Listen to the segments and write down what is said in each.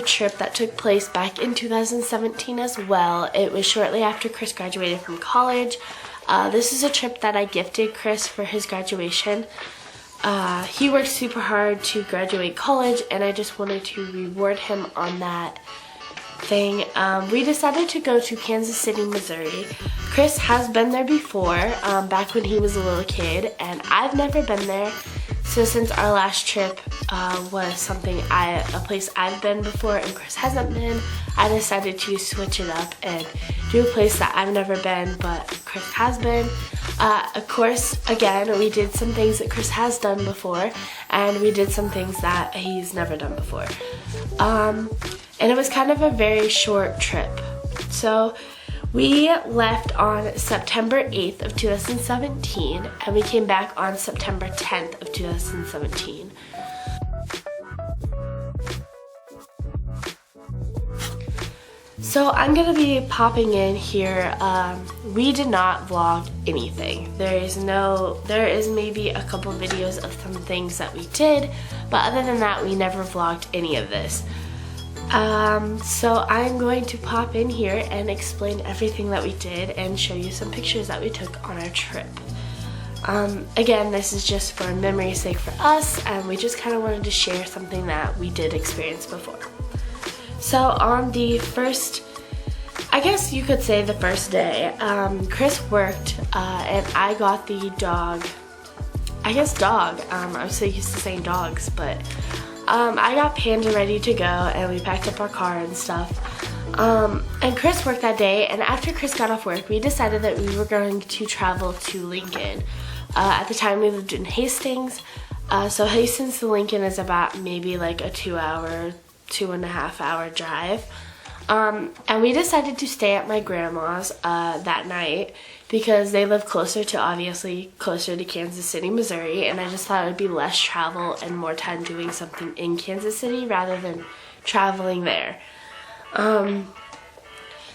another trip that took place back in 2017 as well. It was shortly after Chris graduated from college. This is a trip that I gifted Chris for his graduation. He worked super hard to graduate college, and I just wanted to reward him on that thing. We decided to go to Kansas City, Missouri. Chris has been there before, back when he was a little kid, and I've never been there. So since our last trip was a place I've been before and Chris hasn't been, I decided to switch it up and do a place that I've never been but Chris has been. Of course, again, we did some things that Chris has done before, and we did some things that he's never done before. And it was kind of a very short trip. So we left on September 8th of 2017, and we came back on September 10th of 2017. So I'm gonna be popping in here. We did not vlog anything. There is maybe a couple videos of some things that we did, but other than that, we never vlogged any of this. So I'm going to pop in here and explain everything that we did and show you some pictures that we took on our trip. Again, this is just for memory's sake for us, and we just kind of wanted to share something that we did experience before. So on the first, I guess you could say the first day, Chris worked, and I got the dog, I'm so used to saying dogs, but I got Panda ready to go, and we packed up our car and stuff. And Chris worked that day, and after Chris got off work, we decided that we were going to travel to Lincoln. At the time, we lived in Hastings, so Hastings to Lincoln is about maybe like a 2.5 hour drive. And we decided to stay at my grandma's that night because they live closer to Kansas City, Missouri, and I just thought it would be less travel and more time doing something in Kansas City rather than traveling there.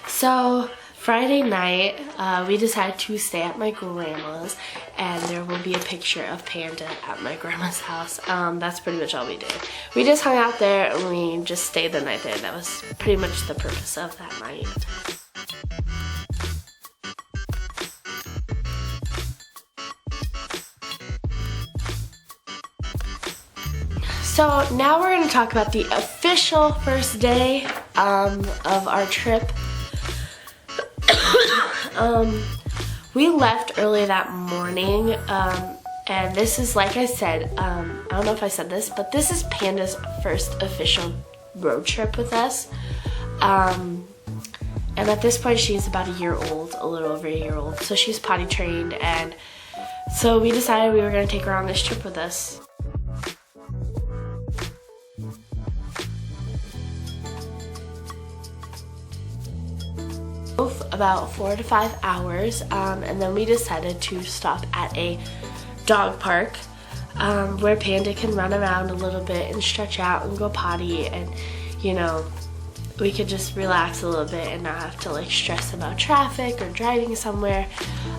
So Friday night, we decided to stay at my grandma's, and there will be a picture of Panda at my grandma's house. That's pretty much all we did. We just hung out there and we just stayed the night there. That was pretty much the purpose of that night. So now we're going to talk about the official first day of our trip. We left early that morning, and this is, like I said, I don't know if I said this, but this is Panda's first official road trip with us. And at this point she's about a little over a year old, so she's potty trained, and so we decided we were going to take her on this trip with us. About 4 to 5 hours, and then we decided to stop at a dog park where Panda can run around a little bit and stretch out and go potty, and we could just relax a little bit and not have to like stress about traffic or driving somewhere.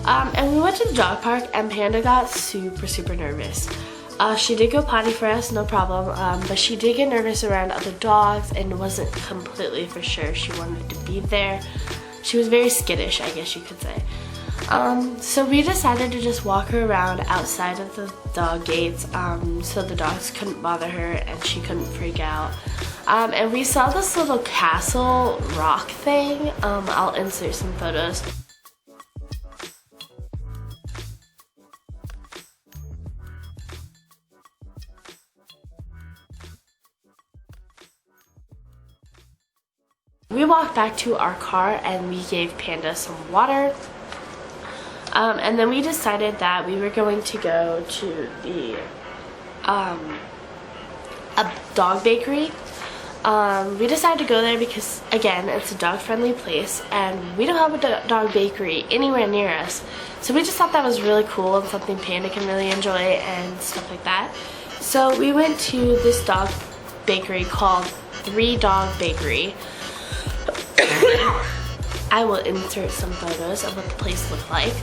And we went to the dog park, and Panda got super nervous. She did go potty for us, no problem, but she did get nervous around other dogs and wasn't completely for sure she wanted to be there. She was very skittish, I guess you could say. So we decided to just walk her around outside of the dog gates, so the dogs couldn't bother her and she couldn't freak out. And we saw this little castle rock thing. I'll insert some photos. We walked back to our car and we gave Panda some water. And then we decided that we were going to go to a dog bakery. We decided to go there because, again, it's a dog-friendly place, and we don't have a dog bakery anywhere near us. So we just thought that was really cool and something Panda can really enjoy and stuff like that. So we went to this dog bakery called 3 Dog Bakery. I will insert some photos of what the place looked like.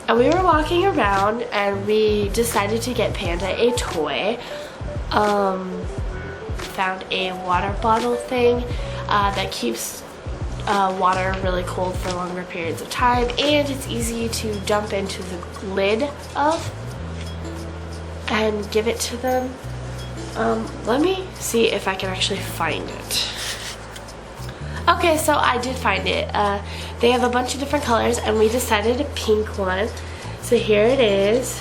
And we were walking around and we decided to get Panda a toy. Found a water bottle thing that keeps water really cold for longer periods of time, and it's easy to dump into the lid of and give it to them. Let me see if I can actually find it. Okay, so I did find it. They have a bunch of different colors and we decided a pink one. So here it is.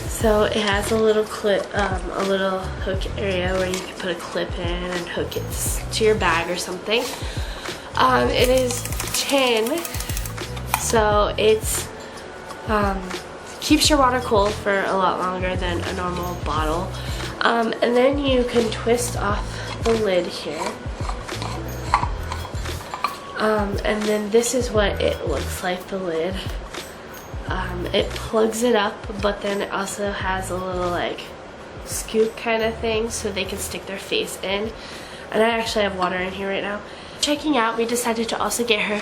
So it has a little clip, a little hook area where you can put a clip in and hook it to your bag or something. It is tin, so it's keeps your water cold for a lot longer than a normal bottle. And then you can twist off the lid here. And then this is what it looks like, the lid. It plugs it up, but then it also has a little like scoop kind of thing so they can stick their face in. And I actually have water in here right now. Checking out, we decided to also get her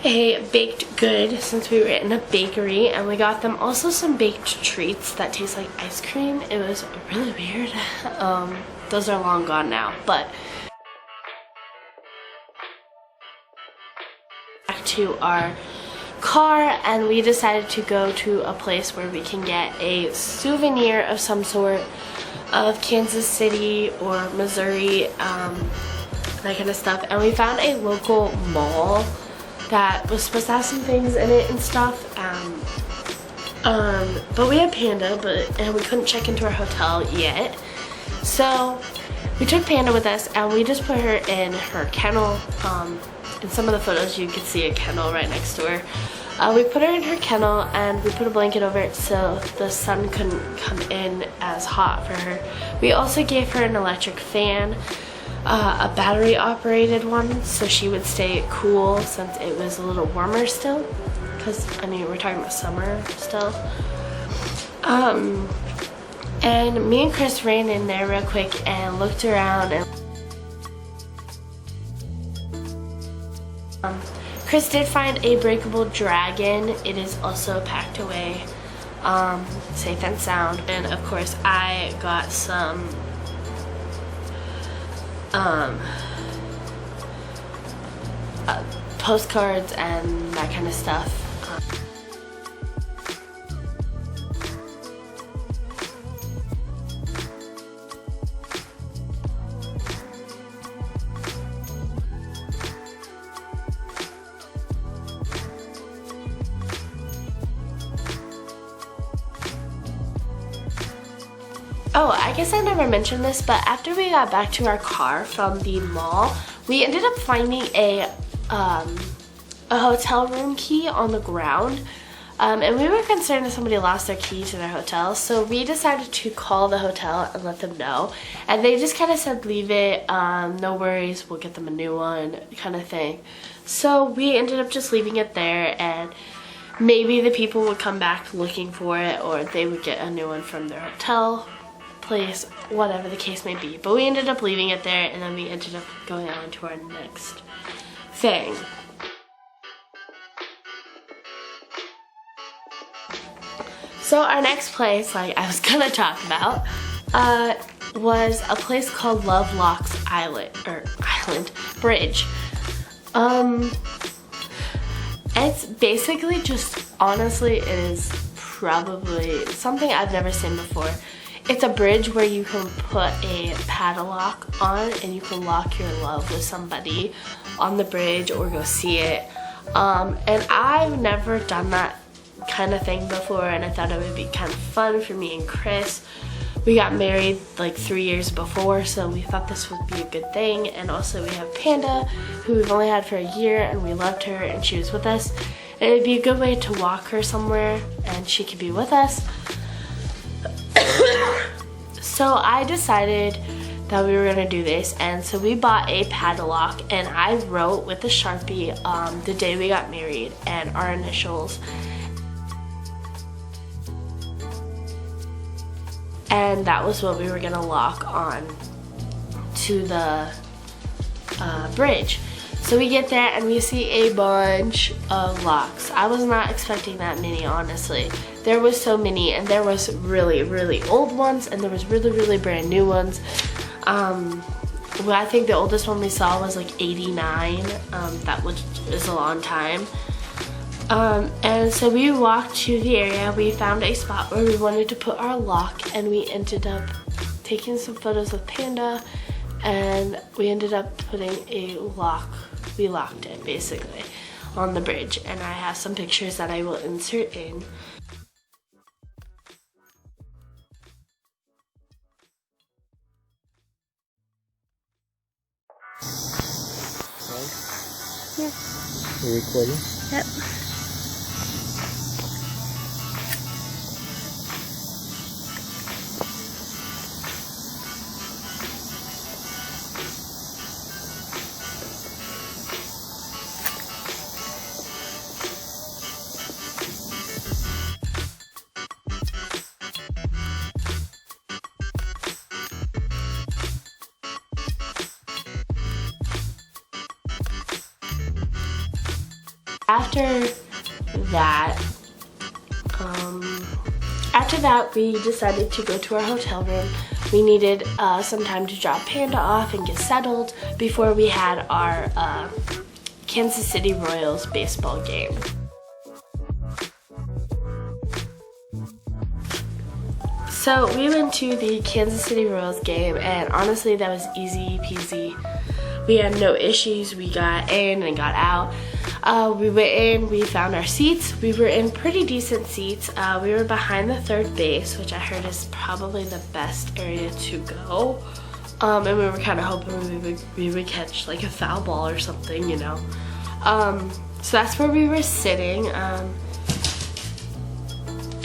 a baked good since we were in a bakery, and we got them also some baked treats that taste like ice cream. It was really weird. Those are long gone now, but back to our car, and we decided to go to a place where we can get a souvenir of some sort of Kansas City or Missouri, that kind of stuff. And we found a local mall that was supposed to have some things in it and stuff. But we had Panda, and we couldn't check into our hotel yet. So we took Panda with us and we just put her in her kennel. In some of the photos you can see a kennel right next to her. We put her in her kennel and we put a blanket over it so the sun couldn't come in as hot for her. We also gave her an electric fan, a battery operated one, so she would stay cool since it was a little warmer still, because I mean we're talking about summer still. And me and Chris ran in there real quick and looked around, and Chris did find a breakable dragon. It is also packed away, safe and sound. And of course I got some postcards and that kind of stuff. Oh, I guess I never mentioned this, but after we got back to our car from the mall, we ended up finding a hotel room key on the ground. And we were concerned that somebody lost their key to their hotel, so we decided to call the hotel and let them know. And they just kind of said, leave it, no worries, we'll get them a new one, kind of thing. So we ended up just leaving it there, and maybe the people would come back looking for it, or they would get a new one from their hotel place, whatever the case may be. But we ended up leaving it there, and then we ended up going on to our next thing. So our next place, like I was gonna talk about, was a place called Lovelocks Bridge. It's basically just, honestly, it is probably something I've never seen before. It's a bridge where you can put a padlock on and you can lock your love with somebody on the bridge or go see it. And I've never done that kind of thing before, and I thought it would be kind of fun for me and Chris. We got married like 3 years before, so we thought this would be a good thing. And also we have Panda, who we've only had for a year, and we loved her and she was with us. And it'd be a good way to walk her somewhere and she could be with us. So I decided that we were gonna do this, and so we bought a padlock, and I wrote with a Sharpie the day we got married and our initials. And that was what we were gonna lock on to the bridge. So we get there and we see a bunch of locks. I was not expecting that many, honestly. There was so many, and there was really, really old ones, and there was really, really brand new ones. Well, I think the oldest one we saw was like 89. That is a long time. And so we walked to the area. We found a spot where we wanted to put our lock, and we ended up taking some photos of Panda, and we ended up putting a lock. We locked it basically on the bridge, and I have some pictures that I will insert in. Yeah. You're recording? Yep. After that, we decided to go to our hotel room. We needed some time to drop Panda off and get settled before we had our Kansas City Royals baseball game. So we went to the Kansas City Royals game, and honestly that was easy peasy. We had no issues. We got in and got out. We went in, we found our seats. We were in pretty decent seats. We were behind the third base, which I heard is probably the best area to go. And we were kind of hoping we would catch like a foul ball or something, you know. So that's where we were sitting.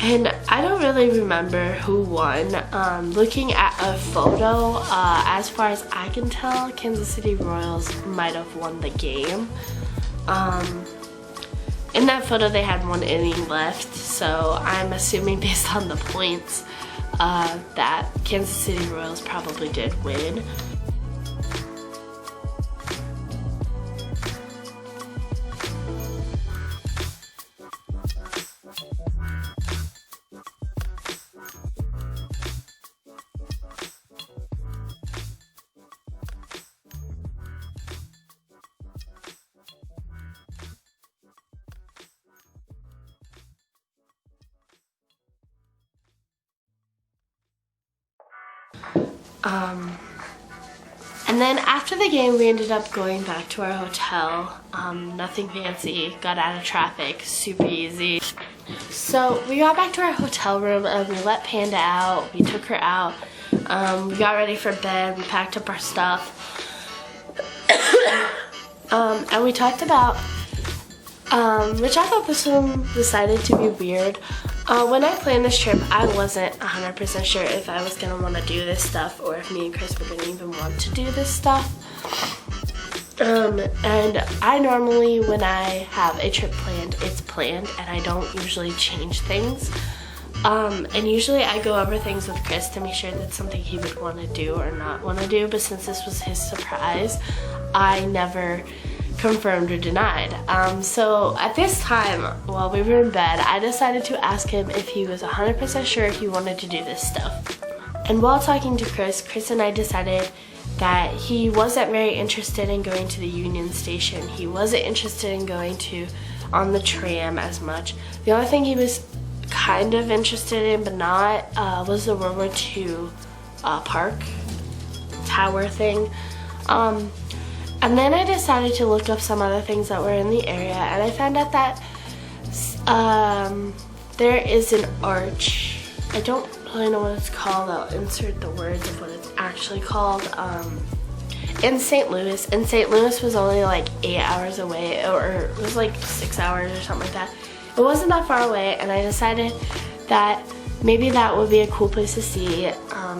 And I don't really remember who won. Looking at a photo, as far as I can tell, Kansas City Royals might have won the game. In that photo they had 1 inning left, so I'm assuming based on the points that Kansas City Royals probably did win. And then after the game, we ended up going back to our hotel. Nothing fancy, got out of traffic, super easy. So we got back to our hotel room and we let Panda out, we took her out, we got ready for bed, we packed up our stuff. And we talked about, which I thought this one decided to be weird. When I planned this trip, I wasn't 100% sure if I was going to want to do this stuff or if me and Chris were going to even want to do this stuff. And I normally, when I have a trip planned, it's planned and I don't usually change things. And usually I go over things with Chris to make sure that's something he would want to do or not want to do, but since this was his surprise, I never confirmed or denied. So at this time, while we were in bed, I decided to ask him if he was 100% sure he wanted to do this stuff. And while talking to Chris and I decided that he wasn't very interested in going to the Union Station. He wasn't interested in going on the tram as much. The only thing he was kind of interested in, but not, was the World War II park tower thing. And then I decided to look up some other things that were in the area, and I found out that there is an arch. I don't really know what it's called. I'll insert the words of what it's actually called. In St. Louis, and St. Louis was only like 8 hours away, or it was like 6 hours or something like that. It wasn't that far away, and I decided that maybe that would be a cool place to see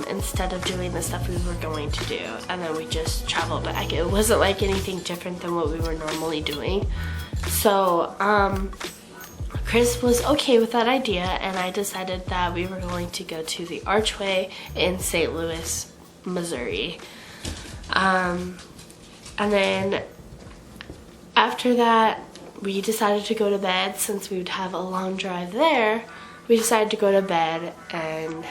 instead of doing the stuff we were going to do, and then we just traveled back. It wasn't like anything different than what we were normally doing. So Chris was okay with that idea, and I decided that we were going to go to the Archway in St. Louis, Missouri. And then After that, we decided to go to bed since we would have a long drive there. We decided to go to bed, and